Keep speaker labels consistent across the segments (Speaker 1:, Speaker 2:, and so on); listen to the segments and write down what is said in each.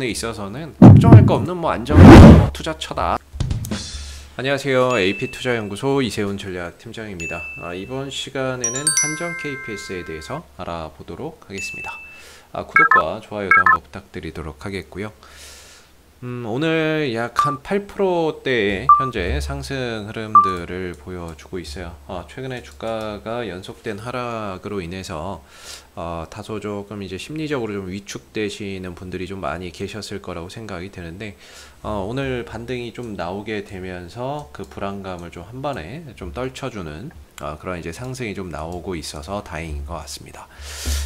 Speaker 1: 부분에 있어서는 걱정할 거 없는 뭐 안정적 투자처다. 안녕하세요. AP투자연구소 이세훈 전략팀장입니다. 이번 시간에는 한정 KPS에 대해서 알아보도록 하겠습니다. 구독과 좋아요도 한번 부탁드리도록 하겠고요. 오늘 약 한 8%대의 현재 상승 흐름들을 보여주고 있어요. 최근에 주가가 연속된 하락으로 인해서 다소 조금 이제 심리적으로 좀 위축되시는 분들이 좀 많이 계셨을 거라고 생각이 드는데, 오늘 반등이 좀 나오게 되면서 그 불안감을 좀 한 번에 좀 떨쳐주는 그런 이제 상승이 좀 나오고 있어서 다행인 것 같습니다.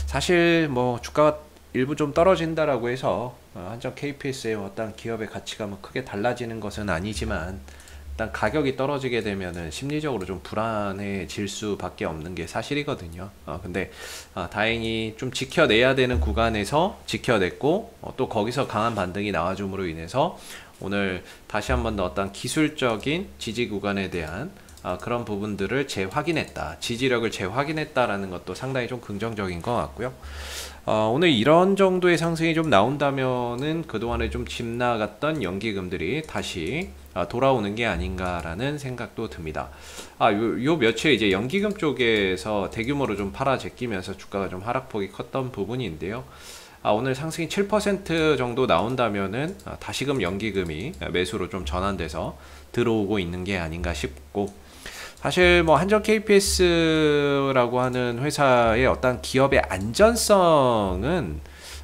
Speaker 1: 사실 뭐 주가가 일부 좀 떨어진다라고 해서 한정 KPS의 어떤 기업의 가치가 뭐 크게 달라지는 것은 아니지만, 일단 가격이 떨어지게 되면은 심리적으로 좀 불안해질 수밖에 없는 게 사실이거든요. 근데 다행히 좀 지켜내야 되는 구간에서 지켜냈고, 또 거기서 강한 반등이 나와줌으로 인해서 오늘 다시 한 번 더 어떤 기술적인 지지 구간에 대한 그런 부분들을 재확인했다, 지지력을 재확인했다라는 것도 상당히 좀 긍정적인 것 같고요. 오늘 이런 정도의 상승이 좀 나온다면은 그동안에 좀 집 나갔던 연기금들이 다시 돌아오는 게 아닌가라는 생각도 듭니다. 요 며칠 이제 연기금 쪽에서 대규모로 좀 팔아 제끼면서 주가가 좀 하락폭이 컸던 부분인데요. 오늘 상승이 7% 정도 나온다면은 다시금 연기금이 매수로 좀 전환돼서 들어오고 있는 게 아닌가 싶고, 사실 뭐 한정 KPS라고 하는 회사의 어떤 기업의 안전성은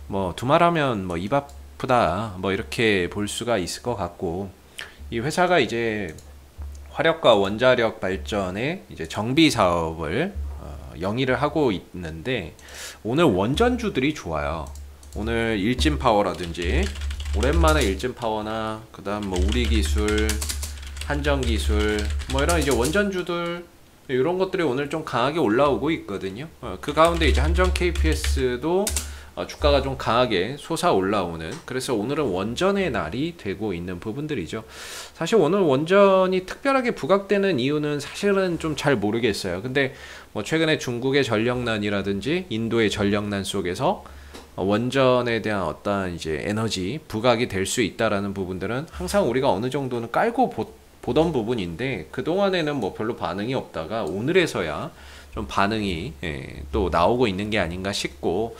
Speaker 1: 뭐 두말하면 뭐 입 아프다 뭐 이렇게 볼 수가 있을 것 같고, 이 회사가 이제 화력과 원자력 발전의 이제 정비 사업을 영위를 하고 있는데, 오늘 원전주들이 좋아요. 오늘 일진파워라든지 오랜만에 일진파워나 그다음 뭐 우리기술, 한정기술 뭐 이런 이제 원전주들, 이런 것들이 오늘 좀 강하게 올라오고 있거든요. 그 가운데 이제 한정 KPS도 주가가 좀 강하게 솟아 올라오는, 그래서 오늘은 원전의 날이 되고 있는 부분들이죠. 사실 오늘 원전이 특별하게 부각되는 이유는 사실은 좀 잘 모르겠어요. 근데 뭐 최근에 중국의 전력난이라든지 인도의 전력난 속에서 원전에 대한 어떤 이제 에너지 부각이 될 수 있다라는 부분들은 항상 우리가 어느 정도는 깔고 보던 부분인데, 그동안에는 뭐 별로 반응이 없다가 오늘에서야 좀 반응이 또 나오고 있는 게 아닌가 싶고,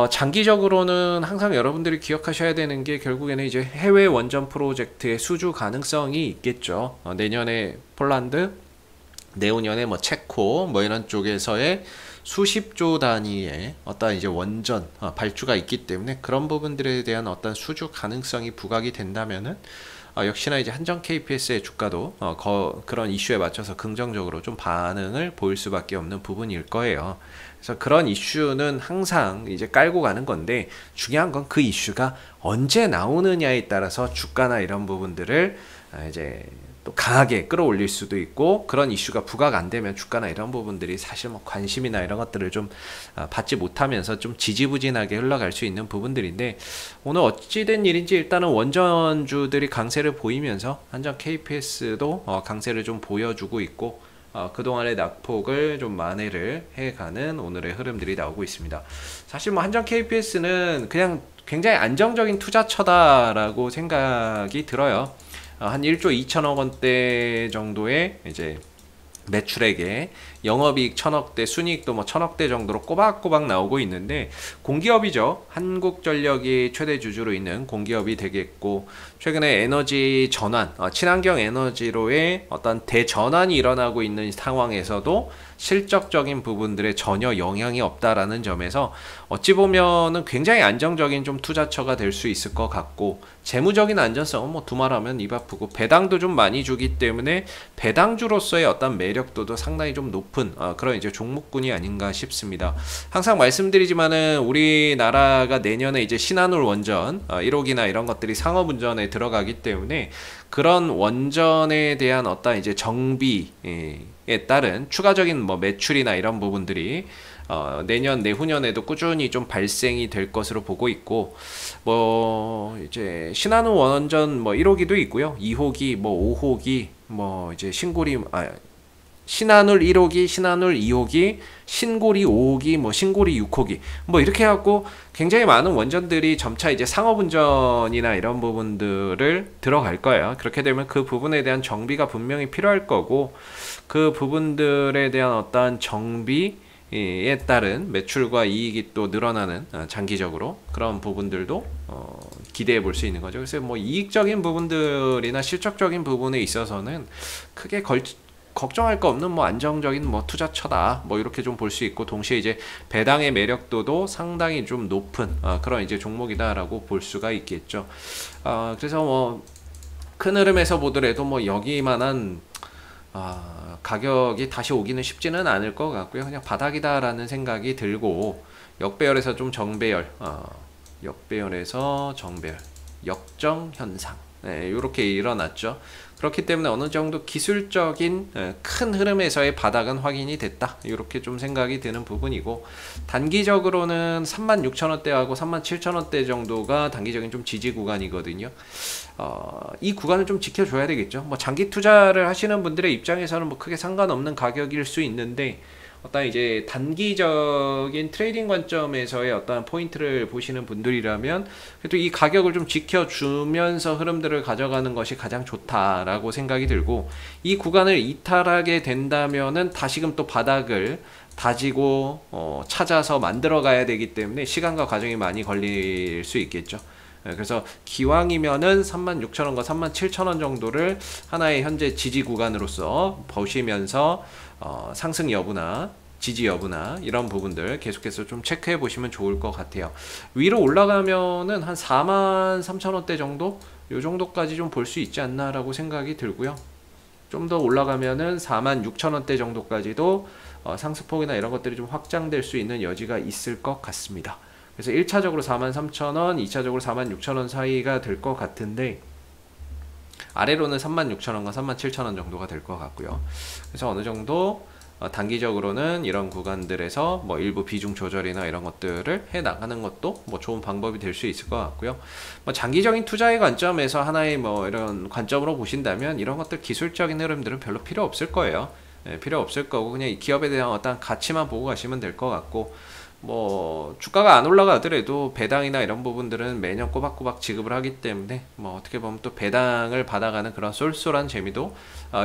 Speaker 1: 장기적으로는 항상 여러분들이 기억하셔야 되는 게 결국에는 이제 해외 원전 프로젝트의 수주 가능성이 있겠죠. 내년에 폴란드, 내후년에 뭐 체코 뭐 이런 쪽에서의 수십조 단위의 어떤 이제 원전 발주가 있기 때문에, 그런 부분들에 대한 어떤 수주 가능성이 부각이 된다면은 역시나 이제 한정 KPS의 주가도 그런 이슈에 맞춰서 긍정적으로 좀 반응을 보일 수밖에 없는 부분일 거예요. 그래서 그런 이슈는 항상 이제 깔고 가는 건데, 중요한 건 그 이슈가 언제 나오느냐에 따라서 주가나 이런 부분들을 이제 또 강하게 끌어올릴 수도 있고, 그런 이슈가 부각 안 되면 주가나 이런 부분들이 사실 뭐 관심이나 이런 것들을 좀 받지 못하면서 좀 지지부진하게 흘러갈 수 있는 부분들인데, 오늘 어찌된 일인지 일단은 원전주들이 강세를 보이면서 한정 KPS도 강세를 좀 보여주고 있고, 그동안의 낙폭을 좀 만회를 해가는 오늘의 흐름들이 나오고 있습니다. 사실 뭐 한정 KPS는 그냥 굉장히 안정적인 투자처다라고 생각이 들어요. 한 1조 2천억 원대 정도의 이제 매출액에 영업이익 1000억대, 순이익도 뭐 1000억대 정도로 꼬박꼬박 나오고 있는데, 공기업이죠. 한국전력이 최대 주주로 있는 공기업이 되겠고, 최근에 에너지 전환, 친환경 에너지로의 어떤 대전환이 일어나고 있는 상황에서도 실적적인 부분들에 전혀 영향이 없다라는 점에서 어찌 보면은 굉장히 안정적인 좀 투자처가 될 수 있을 것 같고, 재무적인 안전성은 뭐 두말하면 입 아프고, 배당도 좀 많이 주기 때문에 배당주로서의 어떤 매력도도 상당히 좀 높은 그런 이제 종목군이 아닌가 싶습니다. 항상 말씀드리지만은 우리나라가 내년에 이제 신한울 원전 1호기나 이런 것들이 상업운전에 들어가기 때문에, 그런 원전에 대한 어떤 이제 정비에 따른 추가적인 뭐 매출이나 이런 부분들이 내년 내후년에도 꾸준히 좀 발생이 될 것으로 보고 있고, 뭐 이제 신한우 원전 뭐 1호기도 있고요, 2호기 뭐 5호기 뭐 이제 신한울 1호기, 신한울 2호기, 신고리 5호기, 뭐 신고리 6호기 뭐 이렇게 해갖고 굉장히 많은 원전들이 점차 이제 상업운전이나 이런 부분들을 들어갈 거예요. 그렇게 되면 그 부분에 대한 정비가 분명히 필요할 거고, 그 부분들에 대한 어떠한 정비에 따른 매출과 이익이 또 늘어나는 장기적으로 그런 부분들도 기대해 볼 수 있는 거죠. 그래서 뭐 이익적인 부분들이나 실적적인 부분에 있어서는 크게 걱정할 거 없는 뭐 안정적인 뭐 투자처다 뭐 이렇게 좀 볼 수 있고, 동시에 이제 배당의 매력도도 상당히 좀 높은 그런 이제 종목이다라고 볼 수가 있겠죠. 그래서 뭐 큰 흐름에서 보더라도 뭐 여기만한 가격이 다시 오기는 쉽지는 않을 것 같고요. 그냥 바닥이다라는 생각이 들고, 역배열에서 좀 정배열, 역배열에서 정배열, 역정 현상, 이렇게 일어났죠. 그렇기 때문에 어느 정도 기술적인 큰 흐름에서의 바닥은 확인이 됐다, 이렇게 좀 생각이 드는 부분이고, 단기적으로는 36,000원대하고 37,000원대 정도가 단기적인 좀 지지 구간이거든요. 이 구간을 좀 지켜줘야 되겠죠. 뭐 장기 투자를 하시는 분들의 입장에서는 뭐 크게 상관없는 가격일 수 있는데, 어떤 이제 단기적인 트레이딩 관점에서의 어떤 포인트를 보시는 분들이라면 그래도 이 가격을 좀 지켜주면서 흐름들을 가져가는 것이 가장 좋다라고 생각이 들고, 이 구간을 이탈하게 된다면은 다시금 또 바닥을 다지고 찾아서 만들어 가야 되기 때문에 시간과 과정이 많이 걸릴 수 있겠죠. 그래서 기왕이면은 36,000원과 37,000원 정도를 하나의 현재 지지 구간으로서 보시면서 상승 여부나 지지 여부나 이런 부분들 계속해서 좀 체크해 보시면 좋을 것 같아요. 위로 올라가면은 한 43,000원대 정도? 요 정도까지 좀 볼 수 있지 않나 라고 생각이 들고요. 좀 더 올라가면은 46,000원대 정도까지도 상승폭이나 이런 것들이 좀 확장될 수 있는 여지가 있을 것 같습니다. 그래서 1차적으로 43,000원, 2차적으로 46,000원 사이가 될 것 같은데, 아래로는 36,000원과 37,000원 정도가 될 것 같고요. 그래서 어느 정도 단기적으로는 이런 구간들에서 뭐 일부 비중 조절이나 이런 것들을 해 나가는 것도 뭐 좋은 방법이 될 수 있을 것 같고요. 뭐 장기적인 투자의 관점에서 하나의 뭐 이런 관점으로 보신다면 이런 것들 기술적인 흐름들은 별로 필요 없을 거예요. 필요 없을 거고, 그냥 이 기업에 대한 어떤 가치만 보고 가시면 될 것 같고, 뭐 주가가 안 올라가더라도 배당이나 이런 부분들은 매년 꼬박꼬박 지급을 하기 때문에 뭐 어떻게 보면 또 배당을 받아가는 그런 쏠쏠한 재미도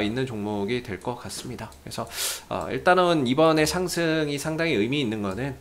Speaker 1: 있는 종목이 될 것 같습니다. 그래서 일단은 이번에 상승이 상당히 의미 있는 거는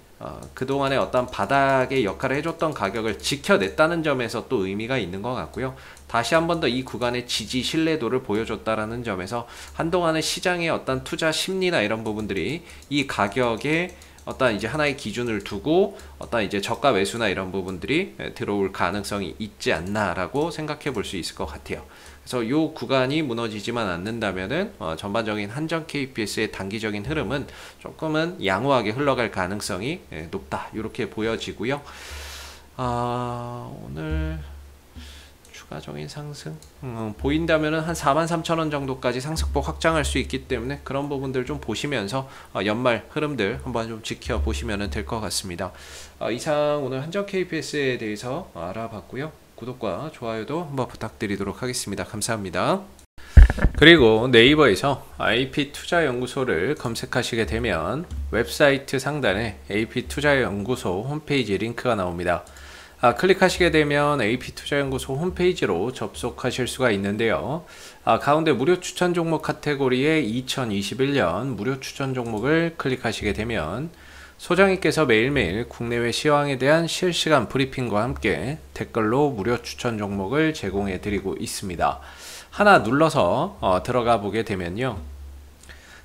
Speaker 1: 그동안에 어떤 바닥의 역할을 해줬던 가격을 지켜냈다는 점에서 또 의미가 있는 것 같고요. 다시 한 번 더 이 구간의 지지 신뢰도를 보여줬다라는 점에서 한동안의 시장의 어떤 투자 심리나 이런 부분들이 이 가격에 어떤 이제 하나의 기준을 두고 어떤 이제 저가 매수나 이런 부분들이 들어올 가능성이 있지 않나라고 생각해 볼 수 있을 것 같아요. 그래서 이 구간이 무너지지만 않는다면은 전반적인 한전 KPS의 단기적인 흐름은 조금은 양호하게 흘러갈 가능성이 높다, 이렇게 보여지고요. 오늘 추가적인 상승 보인다면은 한 43,000원 정도까지 상승폭 확장할 수 있기 때문에 그런 부분들 좀 보시면서 연말 흐름들 한번 좀 지켜보시면 될 것 같습니다. 이상 오늘 한전 KPS에 대해서 알아봤고요. 구독과 좋아요도 한번 부탁드리도록 하겠습니다. 감사합니다. 그리고 네이버에서 AP투자연구소를 검색하시게 되면 웹사이트 상단에 AP투자연구소 홈페이지 링크가 나옵니다. 클릭하시게 되면 AP투자연구소 홈페이지로 접속하실 수가 있는데요. 가운데 무료 추천 종목 카테고리에 2021년 무료 추천 종목을 클릭하시게 되면 소장님께서 매일매일 국내외 시황에 대한 실시간 브리핑과 함께 댓글로 무료 추천 종목을 제공해 드리고 있습니다. 하나 눌러서 들어가 보게 되면요,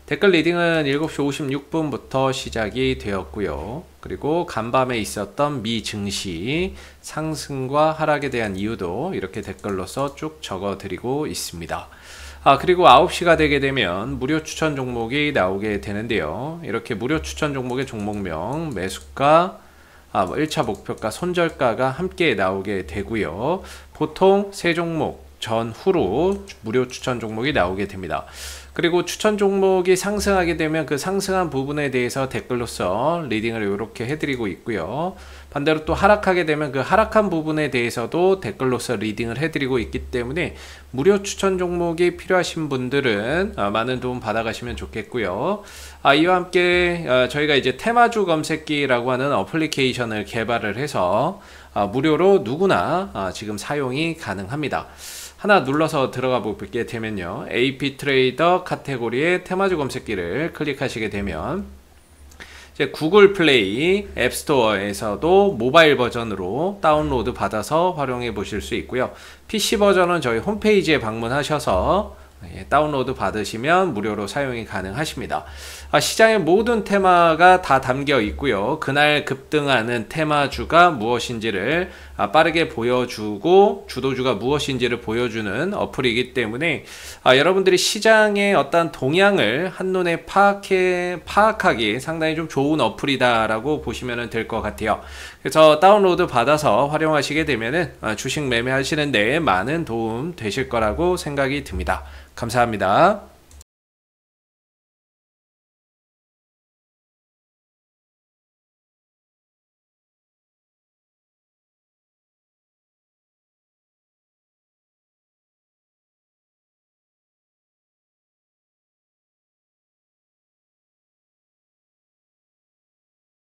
Speaker 1: 댓글 리딩은 7시 56분부터 시작이 되었고요. 그리고 간밤에 있었던 미 증시 상승과 하락에 대한 이유도 이렇게 댓글로서 쭉 적어 드리고 있습니다. 그리고 9시가 되게 되면 무료 추천 종목이 나오게 되는데요. 이렇게 무료 추천 종목의 종목명, 매수가, 1차 목표가, 손절가가 함께 나오게 되고요. 보통 세 종목 전후로 무료 추천 종목이 나오게 됩니다. 그리고 추천 종목이 상승하게 되면 그 상승한 부분에 대해서 댓글로서 리딩을 이렇게 해드리고 있고요. 반대로 또 하락하게 되면 그 하락한 부분에 대해서도 댓글로서 리딩을 해드리고 있기 때문에 무료 추천 종목이 필요하신 분들은 많은 도움 받아가시면 좋겠고요. 이와 함께 저희가 이제 테마주 검색기라고 하는 어플리케이션을 개발을 해서 무료로 누구나 지금 사용이 가능합니다. 하나 눌러서 들어가 보게 되면요, AP 트레이더 카테고리의 테마주 검색기를 클릭하시게 되면 이제 구글 플레이 앱스토어에서도 모바일 버전으로 다운로드 받아서 활용해 보실 수 있고요. PC 버전은 저희 홈페이지에 방문하셔서 다운로드 받으시면 무료로 사용이 가능하십니다. 시장의 모든 테마가 다 담겨 있고요. 그날 급등하는 테마주가 무엇인지를 빠르게 보여주고 주도주가 무엇인지를 보여주는 어플이기 때문에 여러분들이 시장의 어떤 동향을 한눈에 파악하기 상당히 좀 좋은 어플이다 라고 보시면 될 것 같아요. 그래서 다운로드 받아서 활용하시게 되면은 주식 매매하시는 데 많은 도움 되실 거라고 생각이 듭니다. 감사합니다.